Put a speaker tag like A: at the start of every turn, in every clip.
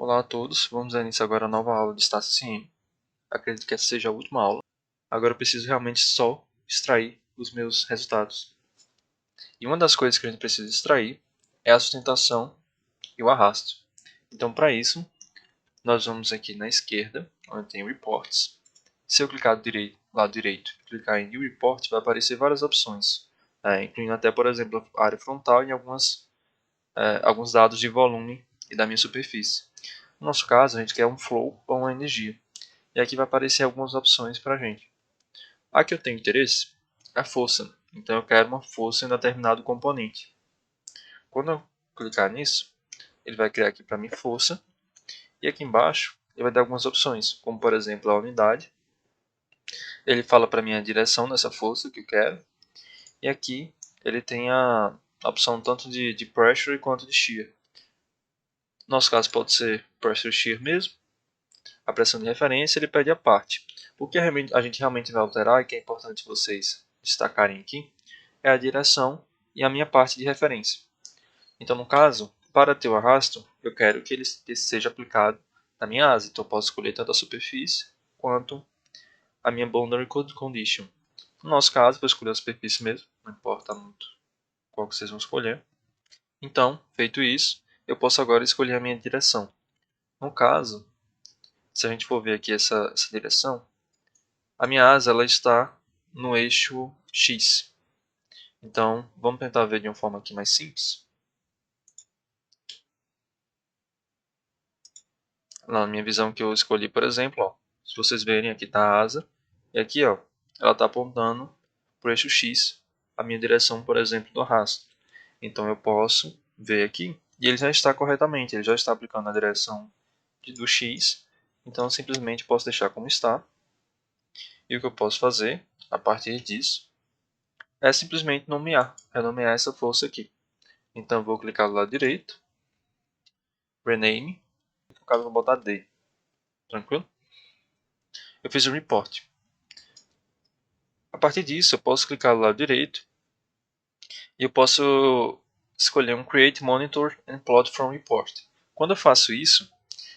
A: Olá a todos, vamos dar início agora à nova aula de StatsCM. Acredito que essa seja a última aula. Agora eu preciso realmente só extrair os meus resultados. E uma das coisas que a gente precisa extrair é a sustentação e o arrasto. Então para isso, nós vamos aqui na esquerda, onde tem Reports. Se eu clicar do lado direito, clicar em New Report, vai aparecer várias opções, incluindo até, por exemplo, a área frontal e alguns dados de volume e da minha superfície. No nosso caso, a gente quer um flow ou uma energia. E aqui vai aparecer algumas opções para a gente. A que eu tenho interesse é a força. Então eu quero uma força em determinado componente. Quando eu clicar nisso, ele vai criar aqui para mim força. E aqui embaixo ele vai dar algumas opções, como por exemplo a unidade. Ele fala para mim a direção dessa força que eu quero. E aqui ele tem a opção tanto de pressure quanto de shear. No nosso caso pode ser pressure shear mesmo. A pressão de referência ele pede a parte. O que a gente realmente vai alterar, e que é importante vocês destacarem aqui, é a direção e a minha parte de referência. Então, no caso, para ter o arrasto, eu quero que ele seja aplicado na minha asa. Então, eu posso escolher tanto a superfície quanto a minha boundary condition. No nosso caso, vou escolher a superfície mesmo, não importa muito qual que vocês vão escolher. Então, feito isso, eu posso agora escolher a minha direção. No caso, se a gente for ver aqui essa direção, a minha asa ela está no eixo X. Então, vamos tentar ver de uma forma aqui mais simples. Na minha visão que eu escolhi, por exemplo, ó, se vocês verem, aqui está a asa. E aqui ó, ela está apontando para o eixo X, a minha direção, por exemplo, do arrasto. Então eu posso ver aqui, e ele já está corretamente, ele já está aplicando a direção do X. Então eu simplesmente posso deixar como está. E o que eu posso fazer, a partir disso, é simplesmente renomear essa força aqui. Então eu vou clicar do lado direito, Rename, no caso eu vou botar D, tranquilo? Eu fiz o report. A partir disso eu posso clicar do lado direito e eu posso escolher um Create Monitor and Plot from Report. Quando eu faço isso,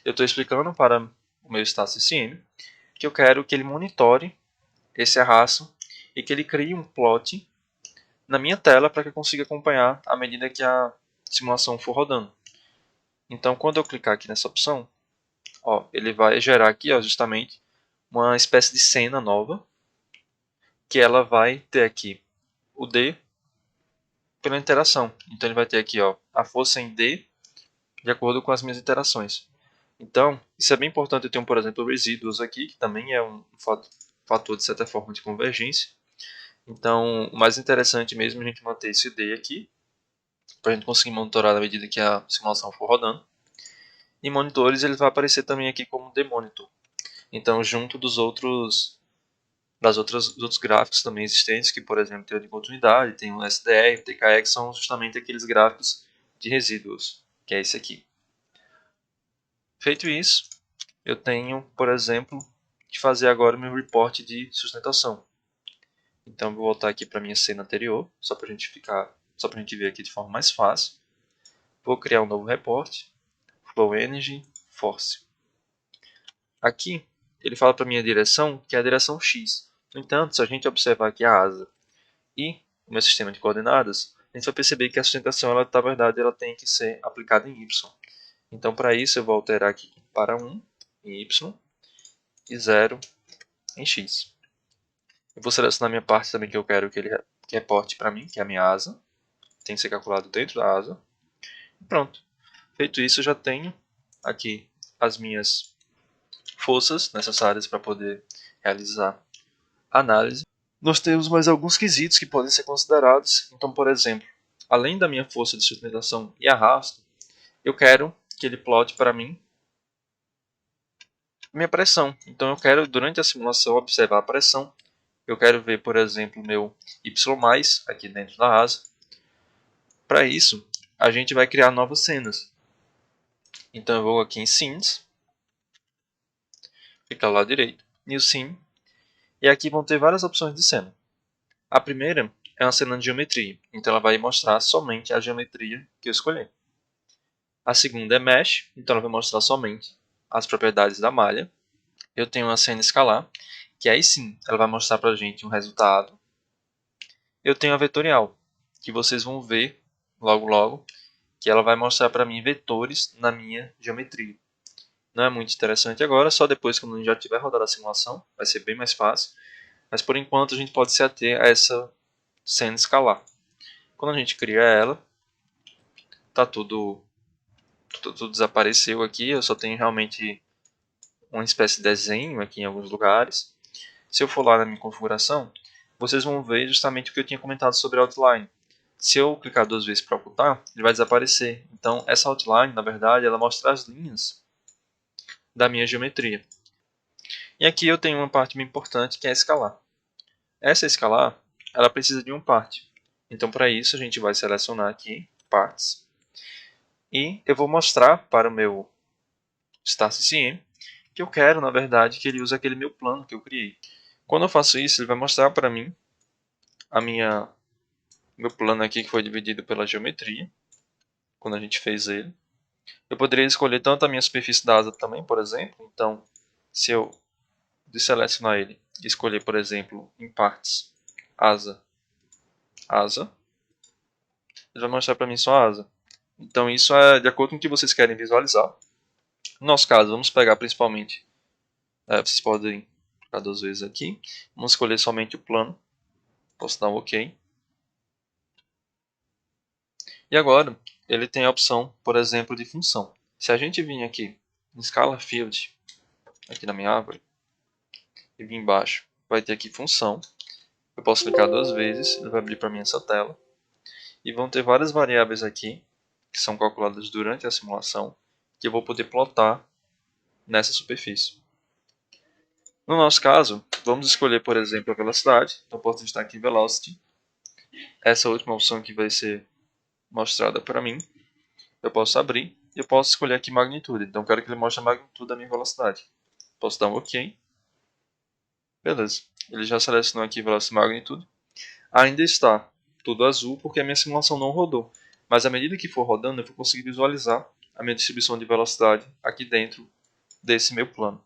A: eu estou explicando para o meu StatsCM que eu quero que ele monitore esse arrasto e que ele crie um plot na minha tela para que eu consiga acompanhar à medida que a simulação for rodando. Então, quando eu clicar aqui nessa opção, ó, ele vai gerar aqui ó, justamente uma espécie de cena nova, que ela vai ter aqui o D pela interação. Então ele vai ter aqui ó, a força em D de acordo com as minhas interações. Então, isso é bem importante. Eu tenho, por exemplo, resíduos aqui, que também é um fator de certa forma de convergência. Então, o mais interessante mesmo é a gente manter esse D aqui, para a gente conseguir monitorar na medida que a simulação for rodando. E monitores ele vai aparecer também aqui como demonitor. Então, junto dos outros gráficos também existentes, que por exemplo tem o de continuidade, tem o SDR, o TKE, que são justamente aqueles gráficos de resíduos, que é esse aqui. Feito isso, eu tenho, por exemplo, que fazer agora o meu report de sustentação. Então, vou voltar aqui para a minha cena anterior, só para a gente ver aqui de forma mais fácil. Vou criar um novo report, Flow Energy Force. Aqui, ele fala para a minha direção, que é a direção X. No entanto, se a gente observar aqui a asa e o meu sistema de coordenadas, a gente vai perceber que a sustentação, ela, na verdade, ela tem que ser aplicada em Y. Então, para isso, eu vou alterar aqui para 1 em Y e 0 em X. Eu vou selecionar a minha parte também que eu quero que ele reporte para mim, que é a minha asa. Tem que ser calculado dentro da asa. E pronto. Feito isso, eu já tenho aqui as minhas forças necessárias para poder realizar a análise. Nós temos mais alguns quesitos que podem ser considerados. Então, por exemplo, além da minha força de sustentação e arrasto, eu quero que ele plote para mim minha pressão. Então, eu quero, durante a simulação, observar a pressão. Eu quero ver, por exemplo, meu Y+, aqui dentro da asa. Para isso, a gente vai criar novas cenas. Então, eu vou aqui em Scenes, fica lá direito, New Scene, e aqui vão ter várias opções de cena. A primeira é uma cena de geometria, então ela vai mostrar somente a geometria que eu escolhi. A segunda é Mesh, então ela vai mostrar somente as propriedades da malha. Eu tenho uma cena escalar, que aí sim ela vai mostrar para a gente um resultado. Eu tenho a vetorial, que vocês vão ver logo logo, que ela vai mostrar para mim vetores na minha geometria. Não é muito interessante agora, só depois que a gente já tiver rodado a simulação, vai ser bem mais fácil. Mas por enquanto a gente pode se ater a essa cena escalar. Quando a gente cria ela, tá tudo desapareceu aqui, eu só tenho realmente uma espécie de desenho aqui em alguns lugares. Se eu for lá na minha configuração, vocês vão ver justamente o que eu tinha comentado sobre a outline. Se eu clicar 2 vezes para ocultar, ele vai desaparecer. Então essa outline, na verdade, ela mostra as linhas da minha geometria. E aqui eu tenho uma parte bem importante que é escalar. Essa escalar, ela precisa de um part. Então para isso a gente vai selecionar aqui parts e eu vou mostrar para o meu StarCCM que eu quero, na verdade, que ele use aquele meu plano que eu criei. Quando eu faço isso, ele vai mostrar para mim meu plano aqui que foi dividido pela geometria, quando a gente fez ele. Eu poderia escolher tanto a minha superfície da asa também, por exemplo. Então, se eu selecionar ele e escolher, por exemplo, em partes, asa, asa, ele vai mostrar para mim só a asa. Então, isso é de acordo com o que vocês querem visualizar. No nosso caso, vamos pegar principalmente, vocês podem clicar 2 vezes aqui. Vamos escolher somente o plano. Posso dar um OK. E agora, ele tem a opção, por exemplo, de função. Se a gente vir aqui em Scala Field, aqui na minha árvore, e vir embaixo, vai ter aqui função. Eu posso clicar 2 vezes, ele vai abrir para mim essa tela. E vão ter várias variáveis aqui, que são calculadas durante a simulação, que eu vou poder plotar nessa superfície. No nosso caso, vamos escolher, por exemplo, a velocidade. Então, posso digitar aqui Velocity. Essa última opção que vai ser mostrada para mim. Eu posso abrir e eu posso escolher aqui magnitude. Então, eu quero que ele mostre a magnitude da minha velocidade. Posso dar um OK. Beleza. Ele já selecionou aqui Velocity Magnitude. Ainda está tudo azul porque a minha simulação não rodou. Mas à medida que for rodando, eu vou conseguir visualizar a minha distribuição de velocidade aqui dentro desse meu plano.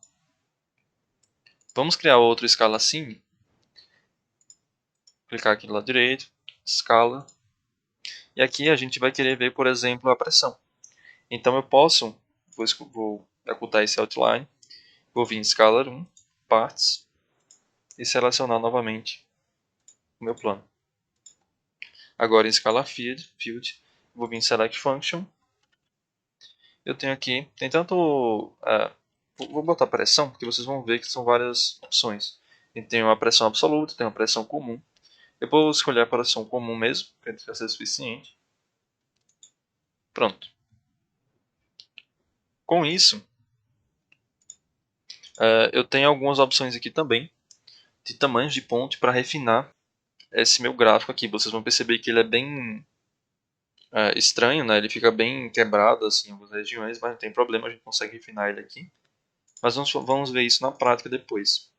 A: Vamos criar outra escala assim. Clicar aqui do lado direito, escala. E aqui a gente vai querer ver, por exemplo, a pressão. Então eu posso, vou ocultar esse outline, vou vir em Scalar 1, Parts, e selecionar novamente o meu plano. Agora em Scalar Field, vou vir em Select Function. Eu tenho aqui, tem tanto, vou botar pressão, porque vocês vão ver que são várias opções. Tem uma pressão absoluta, tem uma pressão comum. Eu vou escolher a pressão comum mesmo, que vai ser suficiente. Pronto. Com isso, eu tenho algumas opções aqui também, de tamanhos de ponte para refinar esse meu gráfico aqui. Vocês vão perceber que ele é bem estranho, né? Ele fica bem quebrado assim, em algumas regiões, mas não tem problema, a gente consegue refinar ele aqui. Mas vamos ver isso na prática depois.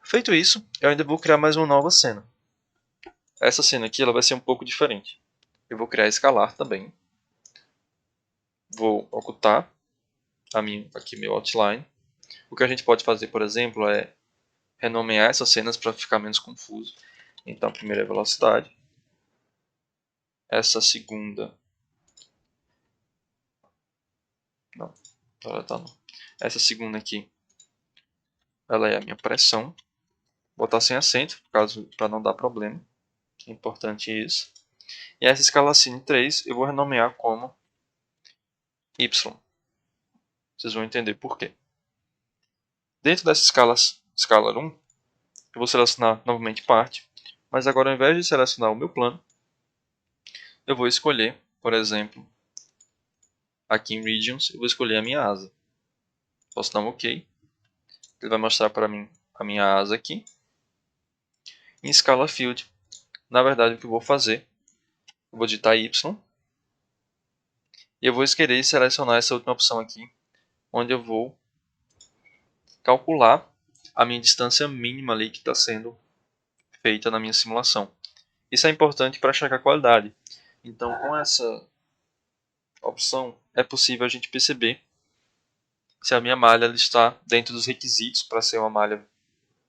A: Feito isso, eu ainda vou criar mais uma nova cena. Essa cena aqui ela vai ser um pouco diferente. Eu vou criar escalar também. Vou ocultar aqui meu outline. O que a gente pode fazer, por exemplo, é renomear essas cenas para ficar menos confuso. Então, a primeira é velocidade. Essa segunda... Não, ela tá não. Essa segunda aqui, ela é a minha pressão. Vou botar sem acento, para não dar problema. É importante isso. E essa escala Cine 3 eu vou renomear como Y. Vocês vão entender por quê. Dentro dessa escala 1, eu vou selecionar novamente parte, mas agora ao invés de selecionar o meu plano, eu vou escolher, por exemplo, aqui em Regions, eu vou escolher a minha asa. Posso dar um OK. Ele vai mostrar para mim a minha asa aqui. Em Scala Field, na verdade o que eu vou fazer, eu vou digitar Y, e eu vou querer selecionar essa última opção aqui, onde eu vou calcular a minha distância mínima ali que está sendo feita na minha simulação. Isso é importante para checar a qualidade. Então, com essa opção é possível a gente perceber se a minha malha ela está dentro dos requisitos para ser uma malha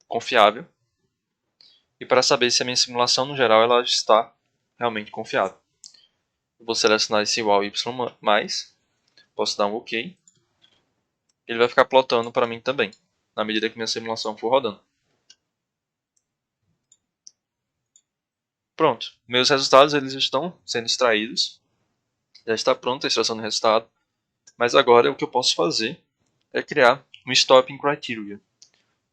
A: confiável e para saber se a minha simulação no geral ela está realmente confiável. Eu vou selecionar esse igual y+, posso dar um OK. Ele vai ficar plotando para mim também, na medida que minha simulação for rodando. Pronto, meus resultados eles estão sendo extraídos. Já está pronta a extração do resultado. Mas agora o que eu posso fazer é criar um Stopping Criteria.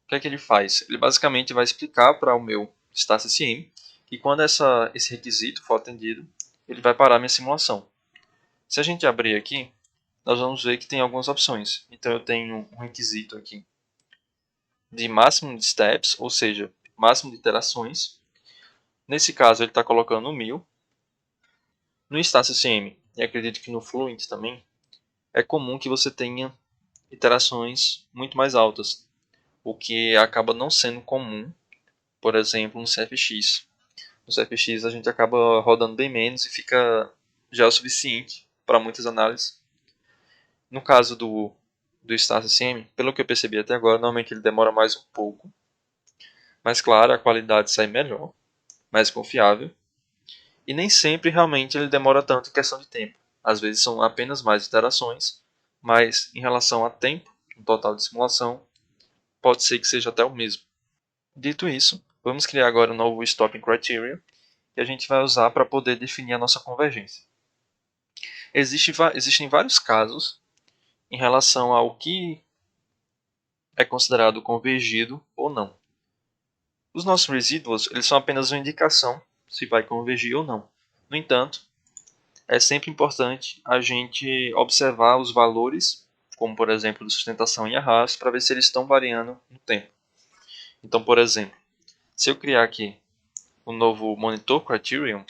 A: O que é que ele faz? Ele basicamente vai explicar para o meu StatsSCM que quando esse requisito for atendido, ele vai parar minha simulação. Se a gente abrir aqui, nós vamos ver que tem algumas opções. Então eu tenho um requisito aqui de máximo de steps, ou seja, máximo de iterações. Nesse caso ele está colocando 1000. No StatsSCM, e acredito que no Fluent também, é comum que você tenha iterações muito mais altas, o que acaba não sendo comum, por exemplo, no CFX. No CFX a gente acaba rodando bem menos e fica já o suficiente para muitas análises. No caso do StatsSCM, pelo que eu percebi até agora, normalmente ele demora mais um pouco, mas claro, a qualidade sai melhor, mais confiável, e nem sempre realmente ele demora tanto em questão de tempo. Às vezes são apenas mais iterações, mas em relação a tempo, no total de simulação, pode ser que seja até o mesmo. Dito isso, vamos criar agora um novo Stopping Criteria que a gente vai usar para poder definir a nossa convergência. Existem vários casos em relação ao que é considerado convergido ou não. Os nossos residuals eles são apenas uma indicação se vai convergir ou não. No entanto, é sempre importante a gente observar os valores, como por exemplo de sustentação e arrasto, para ver se eles estão variando no tempo. Então, por exemplo, se eu criar aqui um novo Monitor Criterion,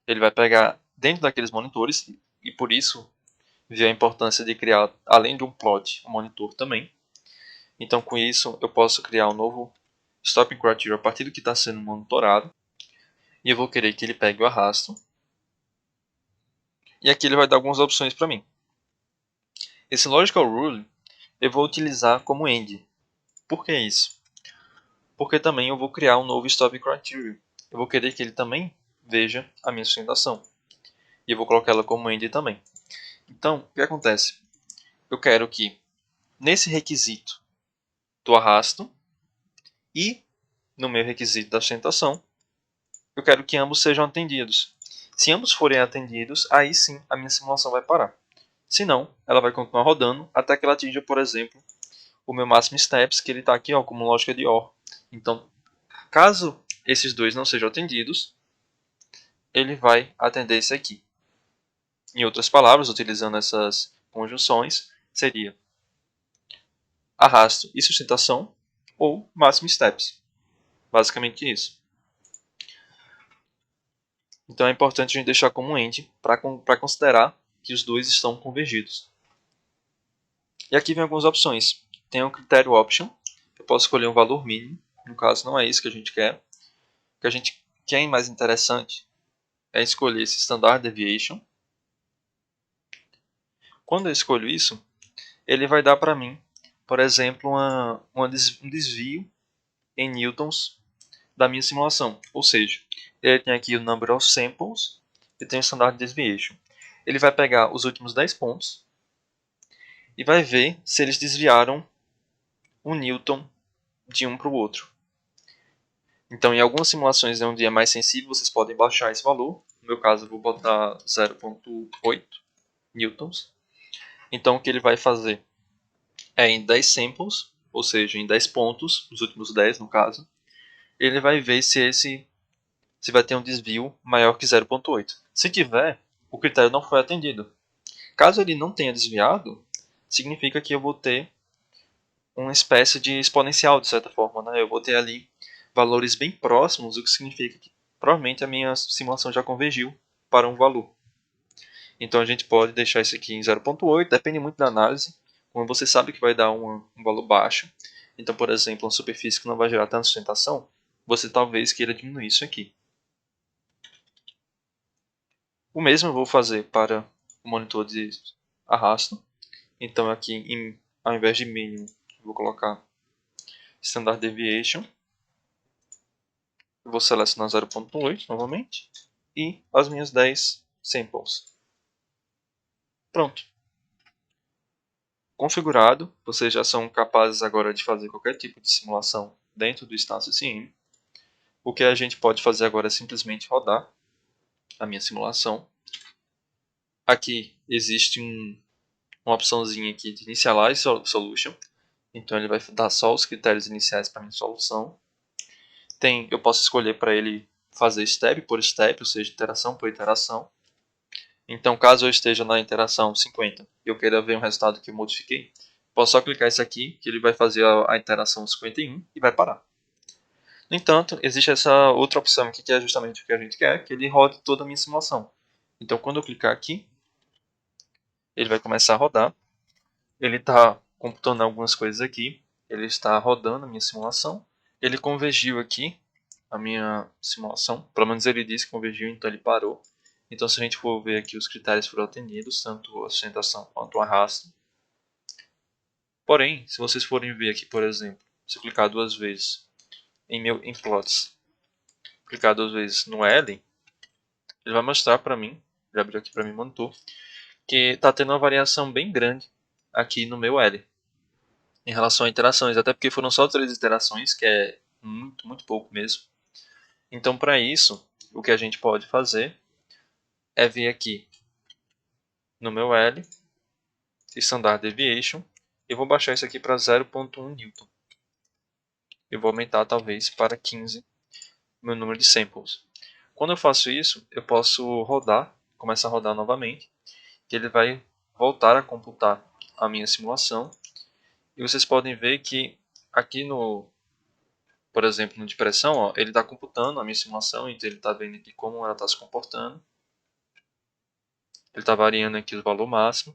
A: ele vai pegar dentro daqueles monitores, e por isso vi a importância de criar, além de um plot, um monitor também. Então, com isso, eu posso criar um novo Stopping Criteria a partir do que está sendo monitorado, e eu vou querer que ele pegue o arrasto. E aqui ele vai dar algumas opções para mim. Esse Logical Rule eu vou utilizar como end. Por que isso? Porque também eu vou criar um novo Stopping Criteria. Eu vou querer que ele também veja a minha sustentação. E eu vou colocar ela como end também. Então, o que acontece? Eu quero que nesse requisito do arrasto e no meu requisito da sustentação, eu quero que ambos sejam atendidos. Se ambos forem atendidos, aí sim a minha simulação vai parar. Se não, ela vai continuar rodando até que ela atinja, por exemplo, o meu máximo steps, que ele está aqui ó, como lógica de OR. Então, caso esses dois não sejam atendidos, ele vai atender esse aqui. Em outras palavras, utilizando essas conjunções, seria arrasto e sustentação ou máximo steps. Basicamente isso. Então é importante a gente deixar como end para considerar que os dois estão convergidos. E aqui vem algumas opções. Tem o critério option. Eu posso escolher um valor mínimo. No caso, não é isso que a gente quer. O que a gente quer mais interessante é escolher esse standard deviation. Quando eu escolho isso, ele vai dar para mim, por exemplo, um desvio em newtons da minha simulação. Ou seja, ele tem aqui o number of samples e tem o standard deviation. Ele vai pegar os últimos 10 pontos e vai ver se eles desviaram 1 newton de um para o outro. Então, em algumas simulações onde é mais sensível, vocês podem baixar esse valor. No meu caso, eu vou botar 0,8 newtons. Então, o que ele vai fazer é em 10 samples, ou seja, em 10 pontos, os últimos 10 no caso, ele vai ver se vai ter um desvio maior que 0,8. Se tiver, o critério não foi atendido. Caso ele não tenha desviado, significa que eu vou ter uma espécie de exponencial, de certa forma. Né? Eu vou ter ali valores bem próximos, o que significa que provavelmente a minha simulação já convergiu para um valor. Então a gente pode deixar isso aqui em 0,8, depende muito da análise. Quando você sabe que vai dar um valor baixo, então, por exemplo, uma superfície que não vai gerar tanta sustentação, você talvez queira diminuir isso aqui. O mesmo eu vou fazer para o monitor de arrasto. Então aqui, ao invés de mínimo, eu vou colocar Standard Deviation. Eu vou selecionar 0.8 novamente. E as minhas 10 samples. Pronto. Configurado, vocês já são capazes agora de fazer qualquer tipo de simulação dentro do StarCM. O que a gente pode fazer agora é simplesmente rodar a minha simulação. Aqui existe uma opçãozinha aqui de Initialize Solution. Então ele vai dar só os critérios iniciais para a minha solução. Eu posso escolher para ele fazer step por step, ou seja, iteração por iteração. Então, caso eu esteja na interação 50 e eu queira ver um resultado que eu modifiquei, posso só clicar isso aqui, que ele vai fazer a interação 51 e vai parar. No entanto, existe essa outra opção aqui, que é justamente o que a gente quer, que ele rode toda a minha simulação. Então, quando eu clicar aqui, ele vai começar a rodar. Ele está computando algumas coisas aqui. Ele está rodando a minha simulação. Ele convergiu aqui a minha simulação. Pelo menos ele disse que convergiu, então ele parou. Então, se a gente for ver aqui, os critérios foram atendidos, tanto a sustentação quanto o arrasto. Porém, se vocês forem ver aqui, por exemplo, se eu clicar duas vezes em plots, clicar duas vezes no L, ele vai mostrar para mim, já abriu aqui para mim o monitor, que está tendo uma variação bem grande aqui no meu L em relação a interações, até porque foram só 3 interações, que é muito, muito pouco mesmo. Então, para isso, o que a gente pode fazer é vir aqui no meu L, Standard Deviation, e vou baixar isso aqui para 0.1 Newton. Eu vou aumentar talvez para 15 o meu número de samples. Quando eu faço isso, eu posso rodar, começar a rodar novamente, que ele vai voltar a computar a minha simulação. E vocês podem ver que aqui por exemplo, no de pressão, ó, ele está computando a minha simulação, então ele está vendo aqui como ela está se comportando. Ele está variando aqui o valor máximo.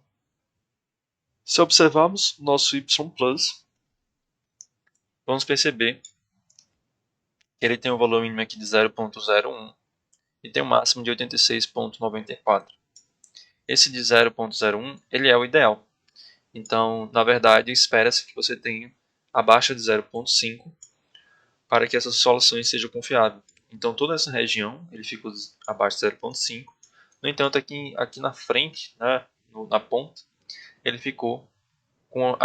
A: Se observarmos nosso Y+, vamos perceber que ele tem um valor mínimo aqui de 0.01 e tem um máximo de 86.94. Esse de 0.01 ele é o ideal. Então, na verdade, espera-se que você tenha abaixo de 0.5 para que essas soluções sejam confiáveis. Então, toda essa região ele fica abaixo de 0.5. No entanto, aqui na frente, né, na ponta, ele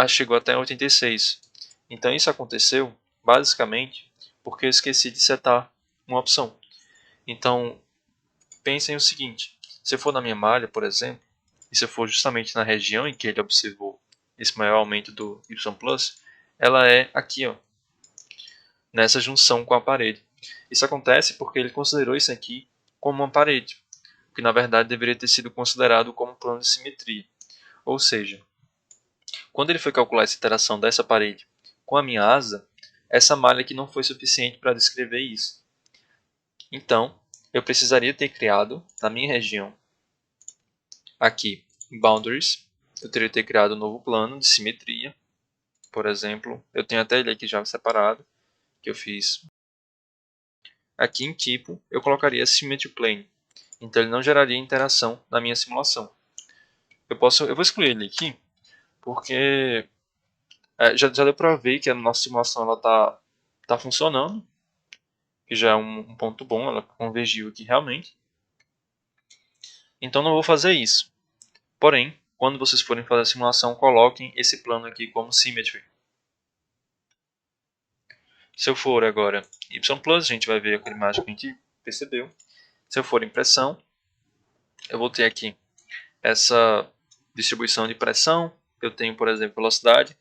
A: chegou até 86. Então, isso aconteceu basicamente porque eu esqueci de setar uma opção. Então, pensem o seguinte: se eu for na minha malha, por exemplo, e se eu for justamente na região em que ele observou esse maior aumento do Y+, ela é aqui, ó, nessa junção com a parede. Isso acontece porque ele considerou isso aqui como uma parede, que na verdade deveria ter sido considerado como um plano de simetria. Ou seja, quando ele foi calcular essa interação dessa parede com a minha asa, essa malha aqui não foi suficiente para descrever isso. Então, eu precisaria ter criado, na minha região, aqui, Boundaries, eu teria que ter criado um novo plano de simetria. Por exemplo, eu tenho até ele aqui já separado, que eu fiz. Aqui em tipo, eu colocaria Symmetry Plane. Então ele não geraria interação na minha simulação. Eu vou excluir ele aqui, porque já deu para ver que a nossa simulação tá funcionando, que já é um ponto bom, ela convergiu aqui realmente. Então não vou fazer isso. Porém, quando vocês forem fazer a simulação, coloquem esse plano aqui como Symmetry. Se eu for agora Y+, a gente vai ver aquela imagem que a gente percebeu. Se eu for em pressão, eu vou ter aqui essa distribuição de pressão. Eu tenho, por exemplo, velocidade.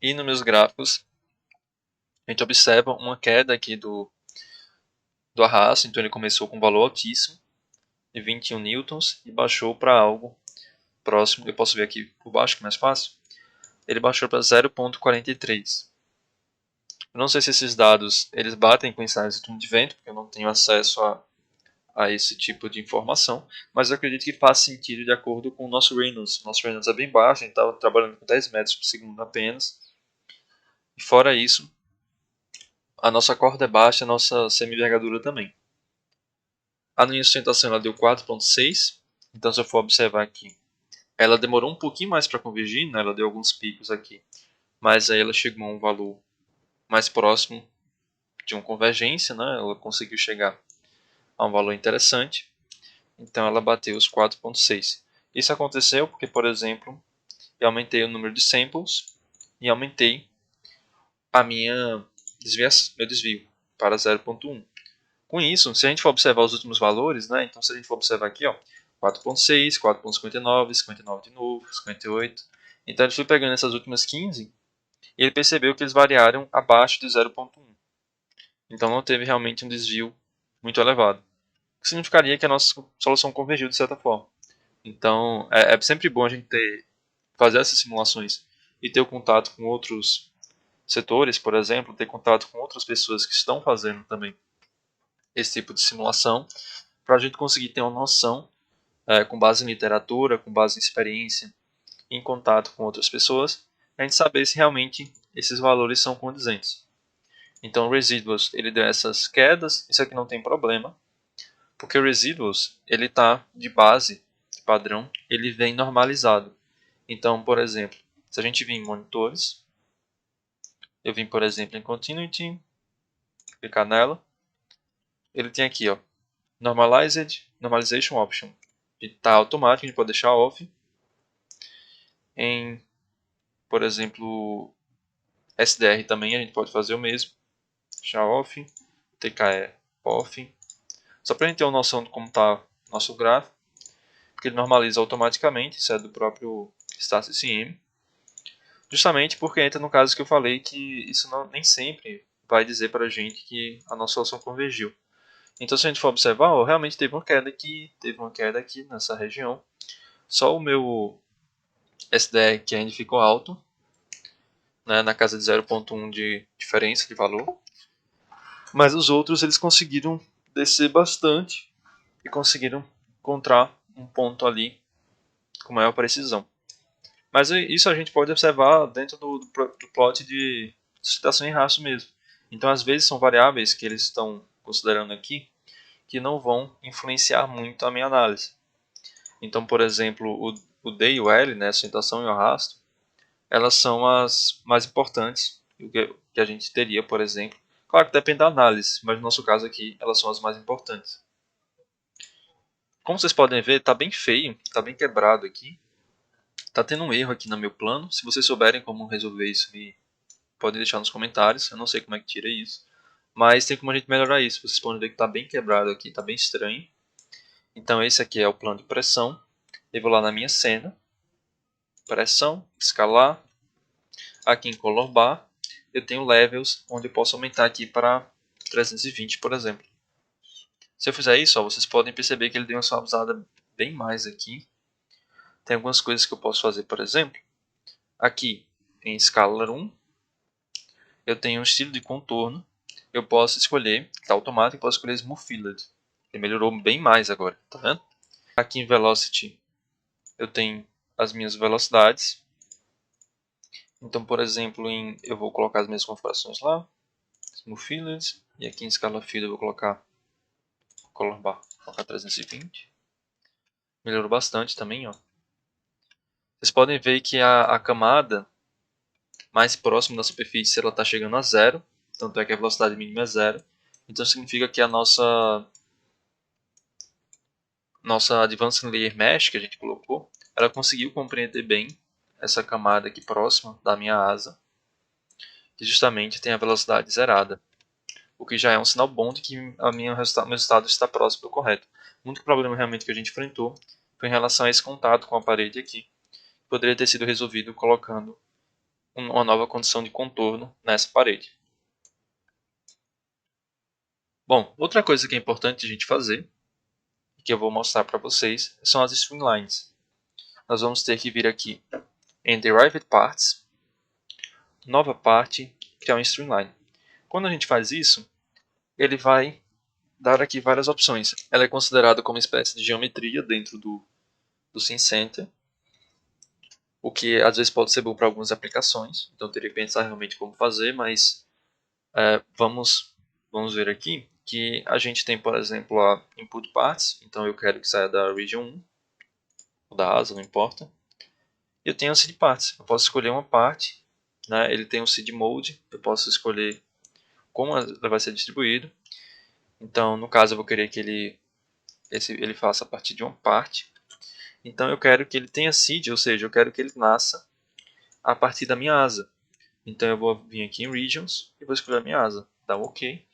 A: E nos meus gráficos, a gente observa uma queda aqui do arrasto. Então ele começou com um valor altíssimo, de 21 newtons, e baixou para algo próximo. Eu posso ver aqui por baixo, que é mais fácil. Ele baixou para 0.43. Eu não sei se esses dados eles batem com ensaios de túnel de vento, porque eu não tenho acesso a esse tipo de informação, mas eu acredito que faz sentido de acordo com o nosso Reynolds. Nosso Reynolds é bem baixo, a gente estava trabalhando com 10 metros por segundo apenas. E fora isso, a nossa corda é baixa, a nossa semi-envergadura também. A minha sustentação ela deu 4,6. Então, se eu for observar aqui, ela demorou um pouquinho mais para convergir, né? Ela deu alguns picos aqui. Mas aí ela chegou a um valor mais próximo de uma convergência, né? Ela conseguiu chegar a um valor interessante. Então, ela bateu os 4,6. Isso aconteceu porque, por exemplo, eu aumentei o número de samples e aumentei a meu desvio para 0,1. Com isso, se a gente for observar os últimos valores, né, então se a gente for observar aqui, ó, 4,6, 4,59, 59 de novo, 58. Então ele foi pegando essas últimas 15 e ele percebeu que eles variaram abaixo de 0,1. Então não teve realmente um desvio muito elevado. O que significaria que a nossa solução convergiu de certa forma. Então é sempre bom a gente fazer essas simulações e ter o contato com outros setores, por exemplo, ter contato com outras pessoas que estão fazendo também esse tipo de simulação, para a gente conseguir ter uma noção, com base em literatura, com base em experiência, em contato com outras pessoas, a gente saber se realmente esses valores são condizentes. Então o Residuals ele deu essas quedas, isso aqui não tem problema, porque o Residuals ele está de base, de padrão, ele vem normalizado. Então, por exemplo, se a gente vir em monitores, eu vim, por exemplo, em Continuity, clicar nela, ele tem aqui, ó, Normalization Option. Está automático, a gente pode deixar off. Em, por exemplo, SDR também a gente pode fazer o mesmo. Deixar off. TKE off. Só para a gente ter uma noção de como está nosso gráfico. Porque ele normaliza automaticamente, isso é do próprio StatsCM. Justamente porque entra no caso que eu falei que isso nem sempre vai dizer para a gente que a nossa solução convergiu. Então, se a gente for observar, ó, realmente teve uma queda aqui nessa região. Só o meu SDR que ainda ficou alto, né, na casa de 0,1 de diferença de valor. Mas os outros eles conseguiram descer bastante e conseguiram encontrar um ponto ali com maior precisão. Mas isso a gente pode observar dentro do plot de sustentação em rastro mesmo. Então, às vezes, são variáveis que eles estão considerando aqui que não vão influenciar muito a minha análise. Então, por exemplo, o D e o L, né, a sustentação e o arrasto, elas são as mais importantes que a gente teria, por exemplo. Claro que depende da análise, mas no nosso caso aqui, elas são as mais importantes. Como vocês podem ver, está bem feio, está bem quebrado aqui. Está tendo um erro aqui no meu plano. Se vocês souberem como resolver isso, podem deixar nos comentários. Eu não sei como é que tira isso. Mas tem como a gente melhorar isso. Vocês podem ver que está bem quebrado aqui, está bem estranho. Então esse aqui é o plano de pressão. Eu vou lá na minha cena. Pressão, escalar. Aqui em Color Bar, eu tenho levels, onde eu posso aumentar aqui para 320, por exemplo. Se eu fizer isso, ó, vocês podem perceber que ele deu uma suavizada bem mais aqui. Tem algumas coisas que eu posso fazer, por exemplo. Aqui, em Scalar 1, eu tenho um estilo de contorno. Eu posso escolher, está automático, eu posso escolher Smooth Filled. Ele melhorou bem mais agora, tá vendo? Aqui em Velocity, eu tenho as minhas velocidades. Então, por exemplo, eu vou colocar as minhas configurações lá. Smooth Filled. E aqui em Scala Field eu vou colocar Color Bar, vou colocar 320. Melhorou bastante também, ó. Vocês podem ver que a camada mais próxima da superfície ela está chegando a zero. Tanto é que a velocidade mínima é zero. Então significa que a nossa Advanced Layer Mesh que a gente colocou, ela conseguiu compreender bem essa camada aqui próxima da minha asa, que justamente tem a velocidade zerada. O que já é um sinal bom de que meu resultado está próximo do correto. O único problema realmente que a gente enfrentou foi em relação a esse contato com a parede aqui. Poderia ter sido resolvido colocando uma nova condição de contorno nessa parede. Bom, outra coisa que é importante a gente fazer, e que eu vou mostrar para vocês, são as streamlines. Nós vamos ter que vir aqui em Derived Parts, nova parte, criar uma streamline. Quando a gente faz isso, ele vai dar aqui várias opções. Ela é considerada como uma espécie de geometria dentro do SimCenter, o que às vezes pode ser bom para algumas aplicações. Então eu teria que pensar realmente como fazer, mas vamos ver aqui que a gente tem, por exemplo, a input parts, então eu quero que saia da region 1, ou da asa, não importa. E eu tenho a seed parts, eu posso escolher uma parte, né? Ele tem um seed mode, eu posso escolher como ela vai ser distribuído. Então, no caso, eu vou querer que ele faça a partir de uma parte. Então, eu quero que ele tenha seed, ou seja, eu quero que ele nasça a partir da minha asa. Então, eu vou vir aqui em Regions e vou escolher a minha asa. Dá um OK.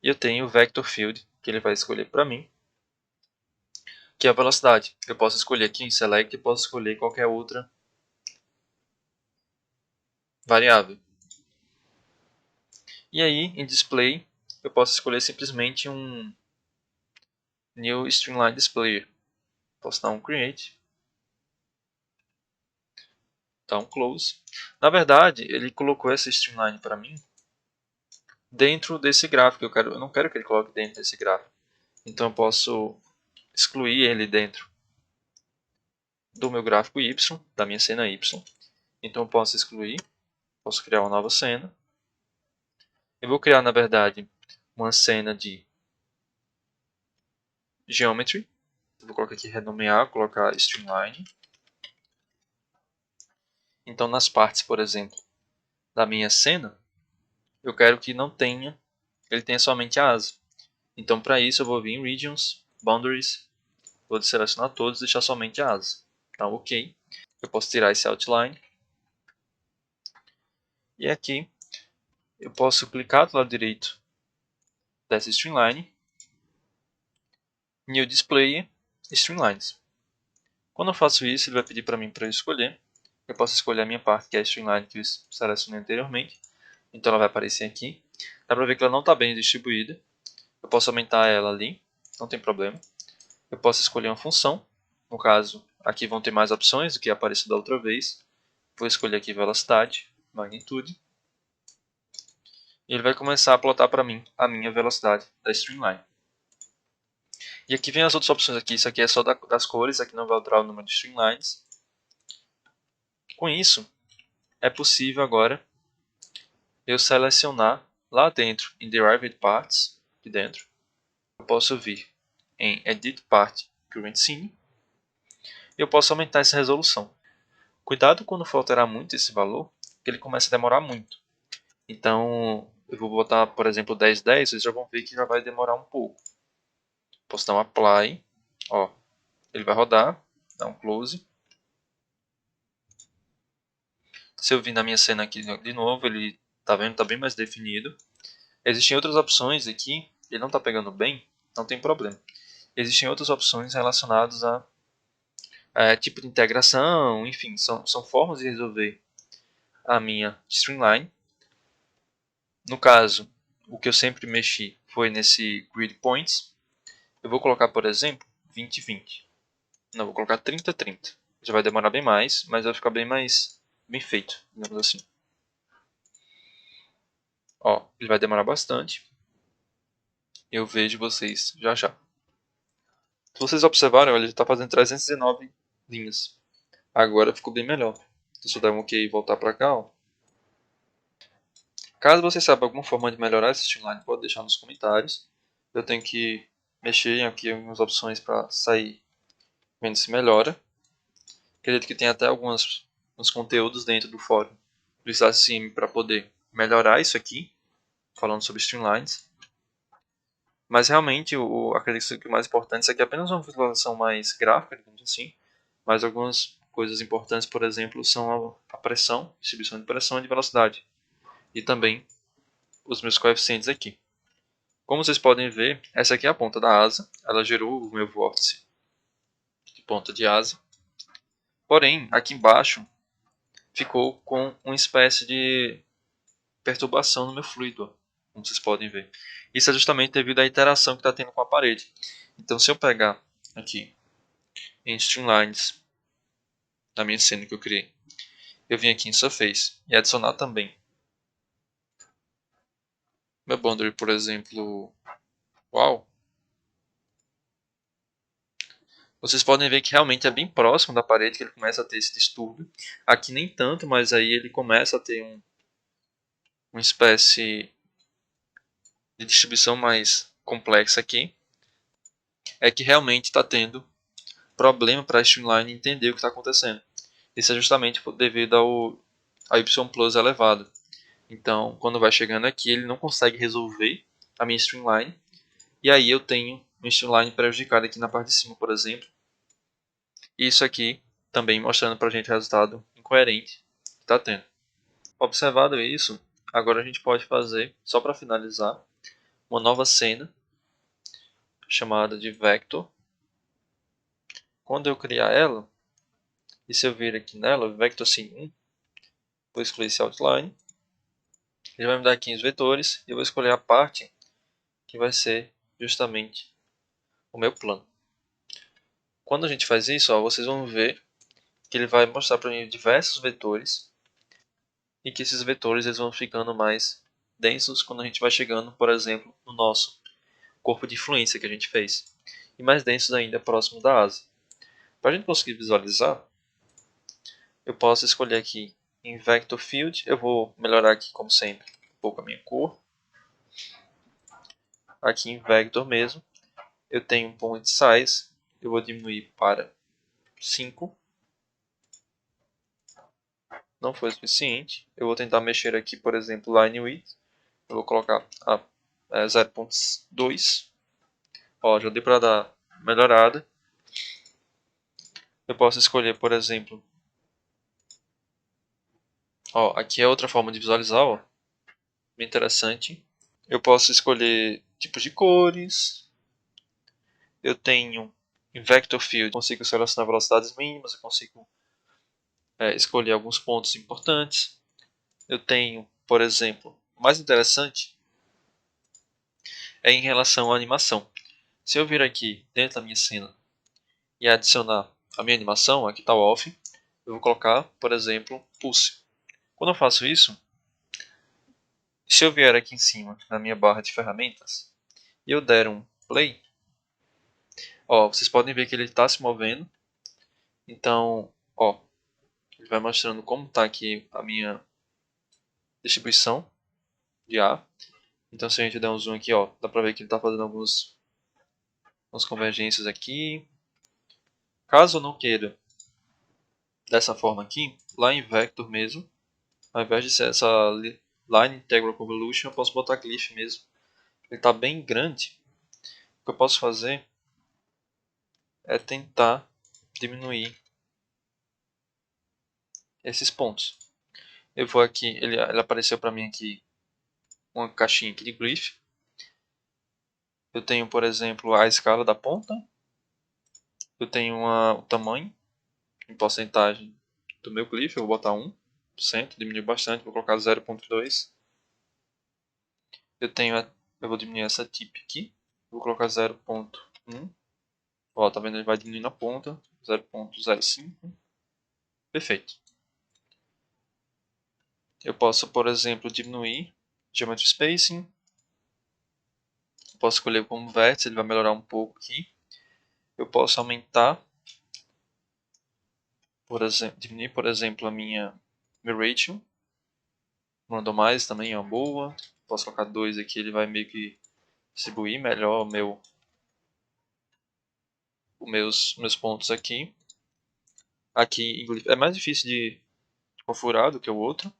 A: E eu tenho o Vector Field, que ele vai escolher para mim, que é a velocidade. Eu posso escolher aqui em Select e posso escolher qualquer outra variável. E aí, em Display, eu posso escolher simplesmente um New Streamline Display. Posso dar um Create, dar um Close. Na verdade, ele colocou essa Streamline para mim dentro desse gráfico. Eu não quero que ele coloque dentro desse gráfico. Então, eu posso excluir ele dentro do meu gráfico Y, da minha cena Y. Então, eu posso excluir, posso criar uma nova cena. Eu vou criar, na verdade, uma cena de Geometry. Eu vou colocar aqui renomear, colocar Streamline. Então, nas partes, por exemplo, da minha cena, eu quero que não tenha, ele tenha somente a asa. Então, para isso, eu vou vir em Regions, Boundaries, vou selecionar todos e deixar somente a asa. Então, OK. Eu posso tirar esse Outline. E aqui, eu posso clicar do lado direito dessa Streamline, New Display, Streamlines. Quando eu faço isso, ele vai pedir para mim para eu escolher. Eu posso escolher a minha parte, que é a Streamline que eu selecionei anteriormente. Então ela vai aparecer aqui. Dá para ver que ela não está bem distribuída. Eu posso aumentar ela ali, não tem problema. Eu posso escolher uma função. No caso, aqui vão ter mais opções do que apareceu da outra vez. Vou escolher aqui velocidade, magnitude. E ele vai começar a plotar para mim a minha velocidade da Streamline. E aqui vem as outras opções aqui. Isso aqui é só das cores, aqui não vai alterar o número de Streamlines. Com isso, é possível agora eu selecionar lá dentro, em Derived Parts, aqui dentro, eu posso vir em Edit Part Current Scene e eu posso aumentar essa resolução. Cuidado quando for alterar muito esse valor, que ele começa a demorar muito. Então, eu vou botar, por exemplo, 1010, vocês já vão ver que já vai demorar um pouco. Posso dar um Apply, ó, ele vai rodar, dar um Close. Se eu vir na minha cena aqui de novo, ele tá vendo, tá bem mais definido. Existem outras opções aqui, ele não está pegando bem, não tem problema. Existem outras opções relacionadas a tipo de integração, enfim, são formas de resolver a minha Streamline. No caso, o que eu sempre mexi foi nesse Grid Points. Eu vou colocar, por exemplo, 20-20. Não, vou colocar 30-30. Já vai demorar bem mais, mas vai ficar bem mais bem feito, digamos assim. Ó, ele vai demorar bastante. Eu vejo vocês já já. Se vocês observarem, ele está fazendo 309 linhas. Agora ficou bem melhor. Então, se eu der um OK e voltar para cá, ó. Caso você saiba alguma forma de melhorar esse streamline, pode deixar nos comentários. Eu tenho que mexer aqui em algumas opções para sair vendo se melhora. Acredito que tem até alguns conteúdos dentro do fórum do StatsCM para poder melhorar isso aqui, falando sobre streamlines. Mas realmente, acredito que o mais importante, isso aqui é apenas uma visualização mais gráfica, digamos assim. Mas algumas coisas importantes, por exemplo, são a pressão, distribuição de pressão e de velocidade. E também os meus coeficientes aqui. Como vocês podem ver, essa aqui é a ponta da asa. Ela gerou o meu vórtice de ponta de asa. Porém, aqui embaixo ficou com uma espécie de perturbação no meu fluido, como vocês podem ver. Isso é justamente devido à interação que está tendo com a parede. Então, se eu pegar aqui em Streamlines, na minha cena que eu criei, eu vim aqui em Surface e adicionar também meu boundary, por exemplo, uau, vocês podem ver que realmente é bem próximo da parede que ele começa a ter esse distúrbio. Aqui nem tanto, mas aí ele começa a ter uma espécie de distribuição mais complexa aqui é que realmente está tendo problema para a Streamline entender o que está acontecendo. Isso é justamente devido ao Y Plus elevado. Então, quando vai chegando aqui, ele não consegue resolver a minha Streamline. E aí eu tenho uma Streamline prejudicada aqui na parte de cima, por exemplo. E isso aqui também mostrando para a gente o resultado incoerente que está tendo. Observado isso, agora a gente pode fazer, só para finalizar, uma nova cena chamada de Vector. Quando eu criar ela, e se eu vir aqui nela, Vector Scene 1, vou escolher esse outline. Ele vai me dar aqui os vetores e eu vou escolher a parte que vai ser justamente o meu plano. Quando a gente faz isso, ó, vocês vão ver que ele vai mostrar para mim diversos vetores e que esses vetores eles vão ficando mais densos quando a gente vai chegando, por exemplo, no nosso corpo de influência que a gente fez, e mais densos ainda próximo da asa. Para a gente conseguir visualizar, eu posso escolher aqui em Vector Field, eu vou melhorar aqui como sempre um pouco a minha cor. Aqui em Vector mesmo, eu tenho um Point Size, eu vou diminuir para 5. Não foi o suficiente. Eu vou tentar mexer aqui, por exemplo, Line Width. Eu vou colocar a 0.2. Ó, já deu para dar melhorada. Eu posso escolher, por exemplo, ó, aqui é outra forma de visualizar, ó, bem interessante. Eu posso escolher tipos de cores. Eu tenho em Vector Field, consigo selecionar velocidades mínimas, eu consigo escolher alguns pontos importantes. Eu tenho, por exemplo, o mais interessante é em relação à animação. Se eu vir aqui dentro da minha cena e adicionar a minha animação, aqui está o off, eu vou colocar, por exemplo, pulse. Quando eu faço isso, se eu vier aqui em cima na minha barra de ferramentas e eu der um play, ó, vocês podem ver que ele está se movendo. Então, ó, ele vai mostrando como está aqui a minha distribuição de ar. Então, se a gente der um zoom aqui, ó, dá para ver que ele está fazendo algumas convergências aqui. Caso eu não queira dessa forma aqui, lá em Vector mesmo, ao invés de ser essa Line Integral Convolution, eu posso botar Glyph mesmo. Ele está bem grande. O que eu posso fazer é tentar diminuir esses pontos. Eu vou aqui, ele apareceu para mim aqui uma caixinha aqui de Glyph. Eu tenho, por exemplo, a escala da ponta. Eu tenho o tamanho em porcentagem do meu Glyph. Eu vou botar 1%, diminuir bastante, vou colocar 0.2. Eu vou diminuir essa tip aqui. Vou colocar 0.1. Ó, tá vendo? Ele vai diminuindo a ponta. 0.05. Perfeito. Eu posso, por exemplo, diminuir Geometry Spacing. Eu posso escolher como vértice, ele vai melhorar um pouco aqui. Eu posso aumentar, por exemplo, diminuir, por exemplo, meu ratio. Randomize também é uma boa. Posso colocar 2 aqui, ele vai meio que distribuir melhor os meus pontos aqui. Aqui é mais difícil de confurar do que o outro.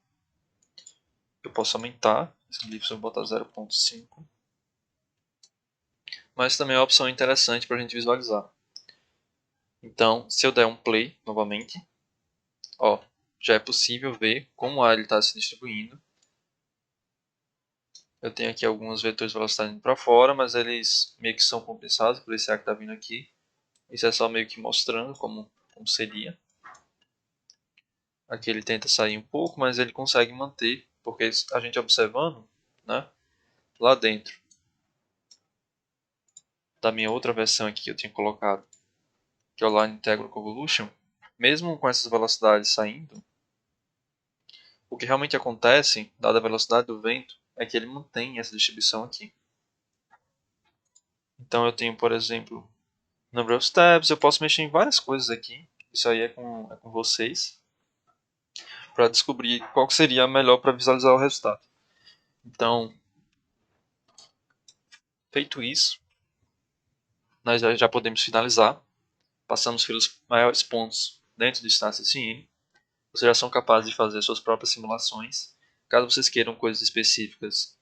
A: Eu posso aumentar. Esse glyph eu vou botar 0.5. Mas também é uma opção interessante para a gente visualizar. Então, se eu der um play novamente, ó, já é possível ver como o ar está se distribuindo. Eu tenho aqui alguns vetores de velocidade indo para fora, mas eles meio que são compensados por esse ar que está vindo aqui. Isso é só meio que mostrando como seria. Aqui ele tenta sair um pouco, mas ele consegue manter, porque a gente observando, né, lá dentro da minha outra versão aqui que eu tinha colocado, que é o Line Integral Convolution, mesmo com essas velocidades saindo, o que realmente acontece, dada a velocidade do vento, é que ele mantém essa distribuição aqui. Então eu tenho, por exemplo, Number of Steps, eu posso mexer em várias coisas aqui, isso aí é com vocês, para descobrir qual seria a melhor para visualizar o resultado. Então, Feito isso, nós já podemos finalizar. Passamos pelos maiores pontos dentro do StarCSM. Vocês já são capazes de fazer suas próprias simulações. Caso vocês queiram coisas específicas,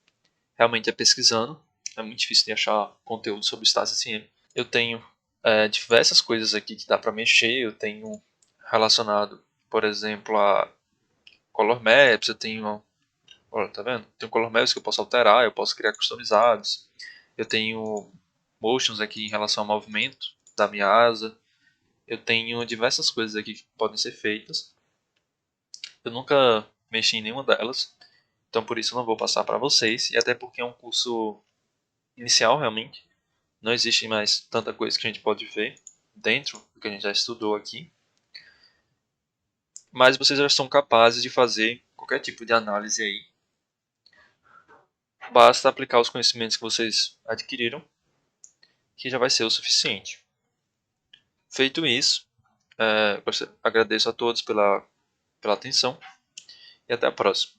A: realmente é pesquisando. É muito difícil de achar conteúdo sobre o StarCSM. Eu tenho diversas coisas aqui que dá para mexer. Eu tenho relacionado, por exemplo, a Color Maps. Eu tenho, olha, tá vendo? Tenho Color Maps que eu posso alterar, eu posso criar customizados. Eu tenho motions aqui em relação ao movimento da minha asa. Eu tenho diversas coisas aqui que podem ser feitas. Eu nunca mexi em nenhuma delas, então por isso eu não vou passar para vocês. E até porque é um curso inicial realmente. Não existe mais tanta coisa que a gente pode ver dentro do que a gente já estudou aqui. Mas vocês já são capazes de fazer qualquer tipo de análise aí. Basta aplicar os conhecimentos que vocês adquiriram, que já vai ser o suficiente. Feito isso, agradeço a todos pela atenção e até a próxima.